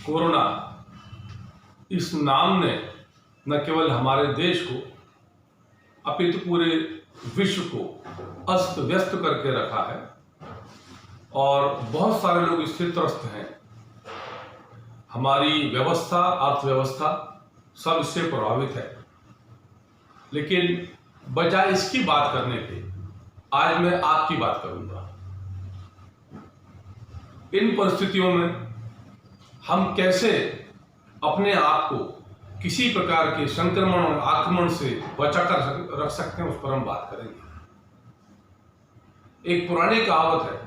Corona इस नाम ने न केवल हमारे देश को अपितु पूरे विश्व को अस्त व्यस्त करके रखा है और बहुत सारे लोग इससे त्रस्त हैं। हमारी व्यवस्था, अर्थव्यवस्था सब इससे प्रभावित है। लेकिन बजाय इसकी बात करने के आज मैं आपकी बात करूंगा। इन परिस्थितियों में हम कैसे अपने आप को किसी प्रकार के संक्रमण और आक्रमण से बचा कर रख सकते हैं, उस पर हम बात करेंगे। एक पुरानी कहावत है,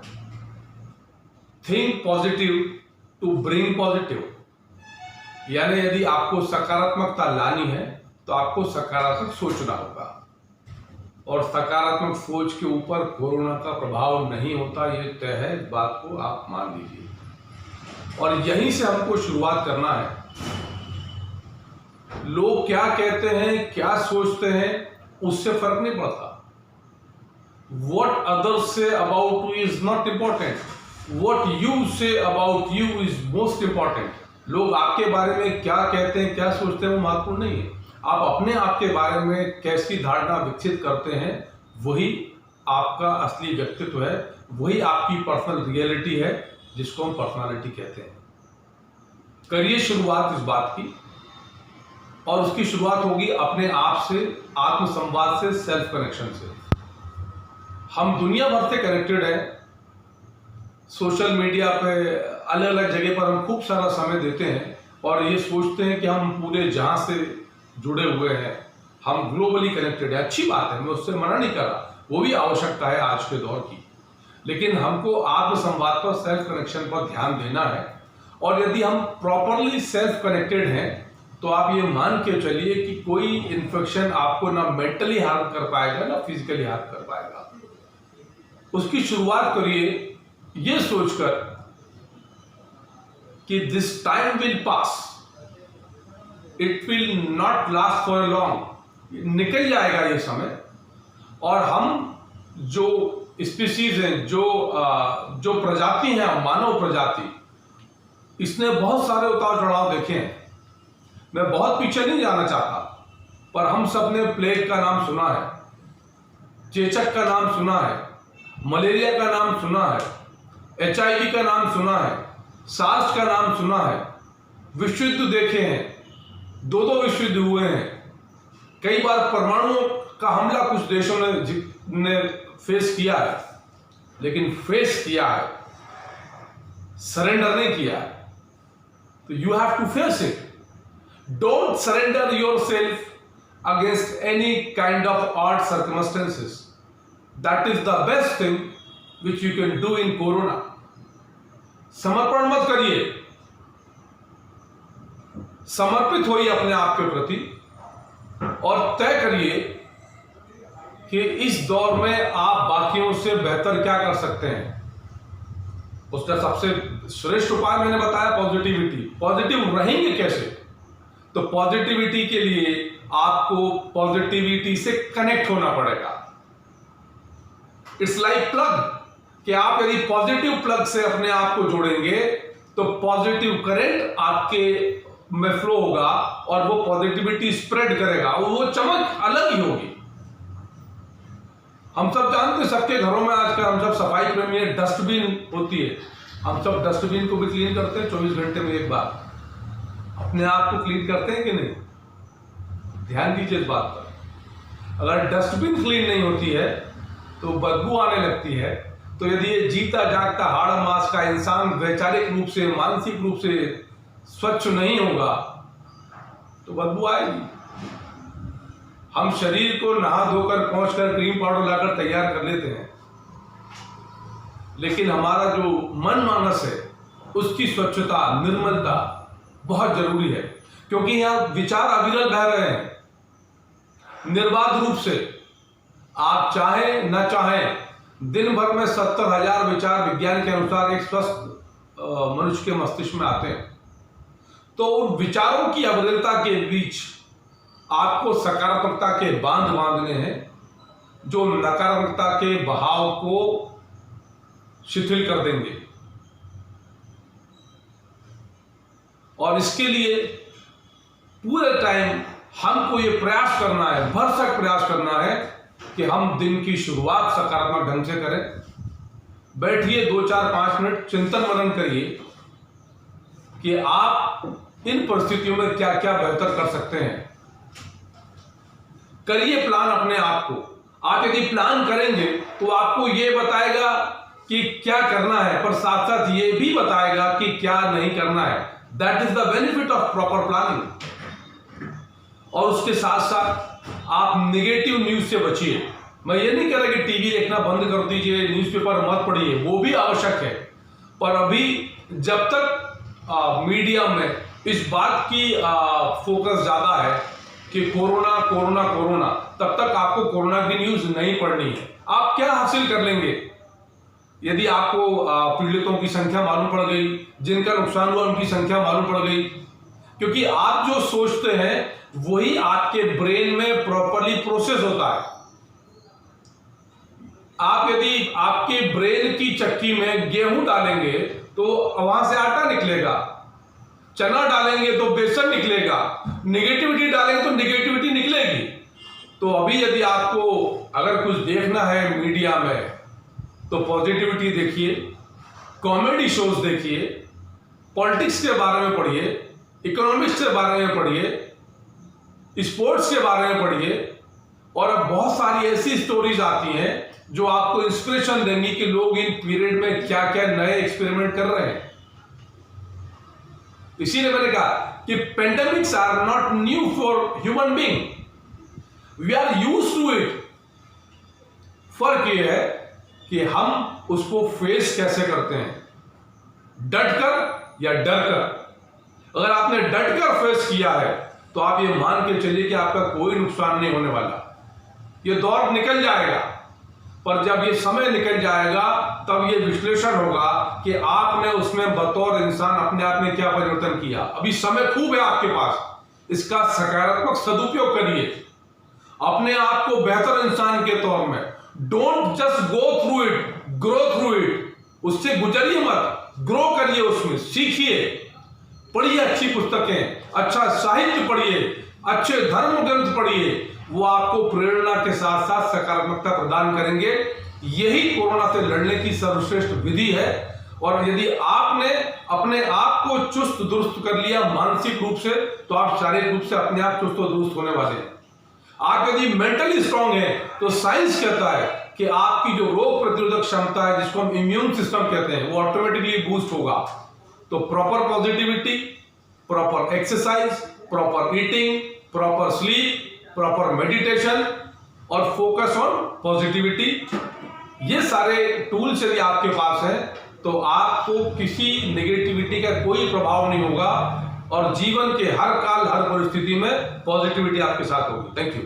think positive to bring positive, यानी यदि आपको सकारात्मकता लानी है तो आपको सकारात्मक सोचना होगा और सकारात्मक सोच के ऊपर कोरोना का प्रभाव नहीं होता, ये तय है। इस बात को आप मान लीजिए और यहीं से हमको शुरुआत करना है। लोग क्या कहते हैं, क्या सोचते हैं, उससे फर्क नहीं पड़ता। What others say about you is not important. What you say about you is most important. लोग आपके बारे में क्या कहते हैं, क्या सोचते हैं, वो महत्वपूर्ण नहीं है। आप अपने आप के बारे में कैसी धारणा विकसित करते हैं, वही आपका असली व्यक्तित्व है, वही आपकी पर्सनल रियलिटी है, जिसको हम पर्सनालिटी कहते हैं। करिए शुरुआत इस बात की, और उसकी शुरुआत होगी अपने आप से, आत्मसंवाद से, सेल्फ कनेक्शन से। हम दुनिया भर से कनेक्टेड हैं। सोशल मीडिया पे अलग अलग जगह पर हम खूब सारा समय देते हैं और ये सोचते हैं कि हम पूरे जहां से जुड़े हुए हैं, हम ग्लोबली कनेक्टेड है। अच्छी बात है, मैं उससे मना नहीं कर रहा, वो भी आवश्यकता है आज के दौर की। लेकिन हमको आत्मसंवाद पर, सेल्फ कनेक्शन पर ध्यान देना है। और यदि हम प्रॉपरली सेल्फ कनेक्टेड हैं तो आप ये मान के चलिए कि कोई इन्फेक्शन आपको ना मेंटली हार्म कर पाएगा ना फिजिकली हार्म कर पाएगा। उसकी शुरुआत करिए ये सोचकर कि this time will pass, it will not last for long. निकल जाएगा ये समय और हम जो स्पीशीज हैं, जो प्रजाति है, मानव प्रजाति, इसने बहुत सारे उतार चढ़ाव देखे हैं। मैं बहुत पीछे नहीं जाना चाहता, पर हम सब ने प्लेग का नाम सुना है, चेचक का नाम सुना है, मलेरिया का नाम सुना है, HIV का नाम सुना है, सार्स का नाम सुना है, विश्व युद्ध देखे हैं, दो विश्व युद्ध हुए हैं। कई बार परमाणु का हमला कुछ देशों ने फेस किया है, लेकिन फेस किया है, सरेंडर नहीं किया है। तो you have to face it. Don't surrender yourself against any kind of odd circumstances. That is the best thing which you can do in Corona. समर्पण मत करिए, समर्पित होइए अपने आप के प्रति और तय करिए कि इस दौर में आप बाकियों से बेहतर क्या कर सकते हैं। उसका सबसे श्रेष्ठ उपाय मैंने बताया, पॉजिटिविटी। पॉजिटिव रहेंगे कैसे? तो पॉजिटिविटी के लिए आपको पॉजिटिविटी से कनेक्ट होना पड़ेगा। इट्स लाइक प्लग, कि आप यदि पॉजिटिव प्लग से अपने आप को जोड़ेंगे तो पॉजिटिव करंट आपके में फ्लो होगा और वो पॉजिटिविटी स्प्रेड करेगा और वो चमक अलग ही होगी। हम सब जानते हैं, सबके घरों में आजकल हम सब सफाई प्रेमी है, डस्टबिन होती है। हम सब डस्टबिन को भी क्लीन करते हैं 24 घंटे में एक बार। अपने आप को क्लीन करते हैं कि नहीं? ध्यान दीजिए इस बात पर। अगर डस्टबिन क्लीन नहीं होती है तो बदबू आने लगती है। तो यदि ये जीता जागता हाड़ मास का इंसान वैचारिक रूप से, मानसिक रूप से स्वच्छ नहीं होगा तो बदबू आएगी। हम शरीर को नहा धोकर, पहुंचकर, क्रीम पाउडर लाकर तैयार कर लेते हैं, लेकिन हमारा जो मन मानस है उसकी स्वच्छता, निर्मलता बहुत जरूरी है। क्योंकि यहां विचार अविरल बह रहे हैं निर्बाध रूप से। आप चाहें न चाहें, दिन भर में 70,000 विचार विज्ञान के अनुसार एक स्वस्थ मनुष्य के मस्तिष्क में आते हैं। तो उन विचारों की अविरलता के बीच आपको सकारात्मकता के बांध बांधने हैं जो नकारात्मकता के बहाव को शिथिल कर देंगे। और इसके लिए पूरे टाइम हमको ये प्रयास करना है, भरसक प्रयास करना है कि हम दिन की शुरुआत सकारात्मक ढंग से करें। बैठिए 2-4-5 मिनट चिंतन मनन करिए कि आप इन परिस्थितियों में क्या क्या बेहतर कर सकते हैं। करिए प्लान अपने आप को। आप यदि प्लान करेंगे तो आपको ये बताएगा कि क्या करना है, पर साथ साथ ये भी बताएगा कि क्या नहीं करना है। That is the benefit of proper planning. और उसके साथ साथ आप नेगेटिव न्यूज से बचिए। मैं ये नहीं कह रहा कि टीवी देखना बंद कर दीजिए, न्यूज़पेपर मत पढ़िए, वो भी आवश्यक है, पर अभी जब तक मीडिया में इस बात की फोकस ज्यादा है कि कोरोना कोरोना कोरोना, तब तक आपको कोरोना की न्यूज नहीं पढ़नी है। आप क्या हासिल कर लेंगे यदि आपको पीड़ितों की संख्या मालूम पड़ गई, जिनका नुकसान हुआ उनकी संख्या मालूम पड़ गई? क्योंकि आप जो सोचते हैं वही आपके ब्रेन में प्रॉपरली प्रोसेस होता है। आप यदि आपके ब्रेन की चक्की में गेहूं डालेंगे तो वहां से आटा निकलेगा, चना डालेंगे तो बेसन निकलेगा, निगेटिविटी डालेंगे तो निगेटिविटी निकलेगी। तो अभी यदि आपको अगर कुछ देखना है मीडिया में तो पॉजिटिविटी देखिए, कॉमेडी शोज देखिए, पॉलिटिक्स के बारे में पढ़िए, इकोनॉमिक्स के बारे में पढ़िए, स्पोर्ट्स के बारे में पढ़िए। और अब बहुत सारी ऐसी स्टोरीज आती हैं जो आपको इंस्पिरेशन देंगी कि लोग इन पीरियड में क्या क्या नए एक्सपेरिमेंट कर रहे हैं। इसीलिए मैंने कहा कि pandemics are not new for human being, we are used to it. फर्क यह है कि हम उसको फेस कैसे करते हैं, डटकर या डरकर। अगर आपने डटकर फेस किया है तो आप ये मान के चलिए कि आपका कोई नुकसान नहीं होने वाला, ये दौर निकल जाएगा। पर जब ये समय निकल जाएगा तब ये विश्लेषण होगा कि आपने उसमें बतौर इंसान अपने आप में क्या परिवर्तन किया। अभी समय खूब है आपके पास, इसका सकारात्मक सदुपयोग करिए, अपने आप को बेहतर इंसान के तौर में। Don't just go through it, grow through it. उससे गुजरिए मत, ग्रो करिए, उसमें सीखिए, पढ़िए अच्छी पुस्तकें, अच्छा साहित्य पढ़िए, अच्छे धर्म ग्रंथ पढ़िए, वो आपको प्रेरणा के साथ साथ सकारात्मकता प्रदान करेंगे। यही कोरोना से लड़ने की सर्वश्रेष्ठ विधि है। और यदि आपने अपने आप को चुस्त दुरुस्त कर लिया मानसिक रूप से, तो आप शारीरिक रूप से अपने आप चुस्त और दुरुस्त होने वाले हैं। आप यदि मेंटली स्ट्रांग हैं तो साइंस कहता है कि आपकी जो रोग प्रतिरोधक क्षमता है, जिसको हम इम्यून सिस्टम कहते हैं, वो ऑटोमेटिकली बूस्ट होगा। तो proper positivity, proper exercise, proper eating, proper sleep, proper meditation और फोकस ऑन पॉजिटिविटी, ये सारे टूल्स यदि आपके पास है तो आपको किसी नेगेटिविटी का कोई प्रभाव नहीं होगा और जीवन के हर काल हर परिस्थिति में पॉजिटिविटी आपके साथ होगी। Thank you.